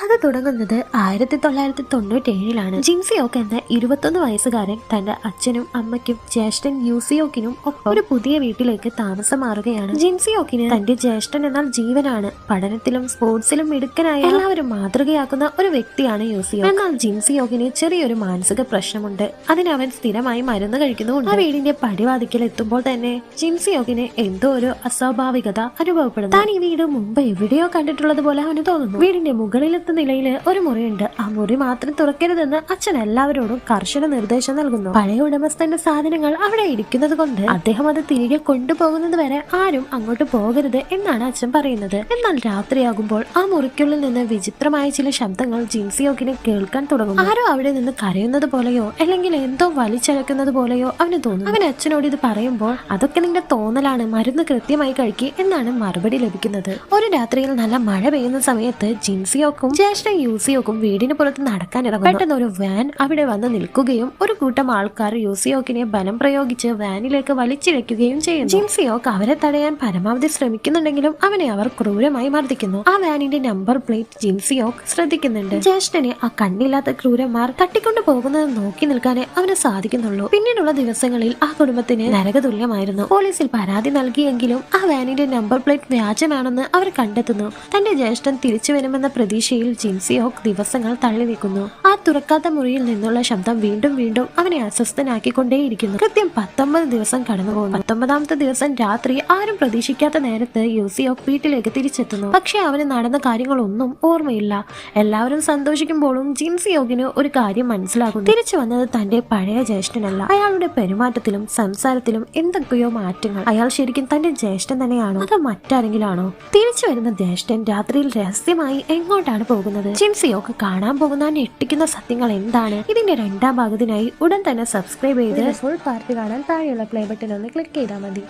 കഥ തുടങ്ങുന്നത് 1997 ജിൻസിയോക്ക് എന്ന 21 വയസ്സുകാരൻ തന്റെ അച്ഛനും അമ്മയ്ക്കും ജ്യേഷ്ഠൻ യൂസിയോക്കിനും ഒപ്പം ഒരു പുതിയ വീട്ടിലേക്ക് താമസം മാറുകയാണ്. ജിൻസിയോക്കിന് തന്റെ ജ്യേഷ്ഠൻ എന്നാൽ ജീവനാണ്. പഠനത്തിലും സ്പോർട്സിലും മിടുക്കനായ എല്ലാവരും മാതൃകയാക്കുന്ന ഒരു വ്യക്തിയാണ് യൂസിയോ. എന്നാൽ ജിൻസിയോക്കിന് ചെറിയൊരു മാനസിക പ്രശ്നമുണ്ട്. അതിനവൻ സ്ഥിരമായി മരുന്ന് കഴിക്കുന്നുണ്ട്. ആ വീടിന്റെ പടിവാതിക്കൽ എത്തുമ്പോൾ തന്നെ ജിൻസിയോക്കിന് എന്തോ ഒരു അസ്വാഭാവികത അനുഭവപ്പെടുന്നു. താൻ ഈ വീട് മുമ്പ് എവിടെയോ കണ്ടിട്ടുള്ളത് പോലെ അവന് തോന്നുന്നു. വീടിന്റെ മുകളിലെത്ത നിലയിൽ ഒരു മുറിയുണ്ട്. ആ മുറി മാത്രം തുറക്കരുതെന്ന് അച്ഛൻ എല്ലാവരോടും കർശന നിർദ്ദേശം നൽകുന്നു. പഴയ ഉടമസ്ഥന്റെ സാധനങ്ങൾ അവിടെ ഇരിക്കുന്നത് കൊണ്ട് അദ്ദേഹം അത് തിരികെ കൊണ്ടുപോകുന്നത് വരെ ആരും അങ്ങോട്ട് പോകരുത് എന്നാണ് അച്ഛൻ പറയുന്നത്. എന്നാൽ രാത്രിയാകുമ്പോൾ ആ മുറിക്കുള്ളിൽ നിന്ന് വിചിത്രമായ ചില ശബ്ദങ്ങൾ ജിൻസിയോക്കിന് കേൾക്കാൻ തുടങ്ങും. ആരോ അവിടെ നിന്ന് കരയുന്നത് പോലെയോ അല്ലെങ്കിൽ എന്തോ വലിച്ചഴക്കുന്നത് പോലെയോ അവന് തോന്നുന്നു. അവൻ അച്ഛനോട് ഇത് പറയുമ്പോൾ അതൊക്കെ നിന്റെ തോന്നലാണ്, മരുന്ന് കൃത്യമായി കഴിക്കുക എന്നാണ് മറുപടി ലഭിക്കുന്നത്. ഒരു രാത്രിയിൽ നല്ല മഴ പെയ്യുന്ന സമയത്ത് ജിൻസിയോക്കും ജ്യേഷ്ഠൻ യൂസിയോക്കും വീടിന് പുറത്ത് നടക്കാനിറങ്ങും. പെട്ടെന്ന് ഒരു വാൻ അവിടെ വന്ന് നിൽക്കുകയും ഒരു കൂട്ടം ആൾക്കാർ യൂസിയോക്കിനെ ബലം പ്രയോഗിച്ച് വാനിലേക്ക് വലിച്ചിഴയ്ക്കുകയും ചെയ്യുന്നു. ജിൻസിയോക്ക് അവരെ തടയാൻ പരമാവധി ശ്രമിക്കുന്നുണ്ടെങ്കിലും അവനെ അവർ ക്രൂരമായി മർദ്ദിക്കുന്നു. ആ വാനിന്റെ നമ്പർ പ്ലേറ്റ് ജിൻസിയോക്ക് ശ്രദ്ധിക്കുന്നുണ്ട്. ജ്യേഷ്ഠനെ ആ കണ്ണില്ലാത്ത ക്രൂരന്മാർ തട്ടിക്കൊണ്ടു പോകുന്നത് നോക്കി നിൽക്കാനേ അവന് സാധിക്കുന്നുള്ളൂ. പിന്നീടുള്ള ദിവസങ്ങളിൽ ആ കുടുംബത്തിന് നരകതുല്യമായിരുന്നു. പോലീസിൽ പരാതി നൽകിയെങ്കിലും ആ വാനിന്റെ നമ്പർ പ്ലേറ്റ് വ്യാജമാണെന്ന് അവർ കണ്ടെത്തുന്നു. തന്റെ ജ്യേഷ്ഠൻ തിരിച്ചു വരുമെന്ന പ്രതീക്ഷയിൽ ജിൻസിയോക്ക് ദിവസങ്ങൾ തള്ളി നീക്കുന്നു. ആ തുറക്കാത്ത മുറിയിൽ നിന്നുള്ള ശബ്ദം വീണ്ടും വീണ്ടും അവനെ അസ്വസ്ഥനാക്കിക്കൊണ്ടേയിരിക്കുന്നു. കൃത്യം 19 ദിവസം കടന്നു പോകുന്നു. 19ാമത്തെ ദിവസം രാത്രി ആരും പ്രതീക്ഷിക്കാത്ത നേരത്ത് യൂസിയോക്ക് വീട്ടിലേക്ക് തിരിച്ചെത്തുന്നു. പക്ഷെ അവന് നടന്ന കാര്യങ്ങളൊന്നും ഓർമ്മയില്ല. എല്ലാവരും സന്തോഷിക്കുമ്പോഴും ജിൻസിയോക്കിന് ഒരു കാര്യം മനസ്സിലാകുന്നു. തിരിച്ചു വന്നത് തന്റെ പഴയ ജ്യേഷ്ഠനല്ല. അയാളുടെ പെരുമാറ്റത്തിലും സംസാരത്തിലും എന്തൊക്കെയോ മാറ്റങ്ങൾ. അയാൾ ശരിക്കും തന്റെ ജ്യേഷ്ഠൻ തന്നെയാണോ അതോ മറ്റാരെങ്കിലും ആണോ? തിരിച്ചു വരുന്ന ജ്യേഷ്ഠൻ രാത്രിയിൽ രഹസ്യമായി എങ്ങോട്ടാണ് പോകുന്നത്? ജിൻസിയോക്ക് കാണാൻ പോകുന്ന ഞെട്ടിക്കുന്ന സത്യങ്ങൾ എന്താണ്? ഇതിന്റെ 2ാം ഭാഗത്തിനായി ഉടൻ തന്നെ സബ്സ്ക്രൈബ് ചെയ്ത് ഫുൾ പാർട്ട് കാണാൻ താഴെയുള്ള പ്ലേ ബട്ടൺ ഒന്ന് ക്ലിക്ക് ചെയ്താൽ മതി.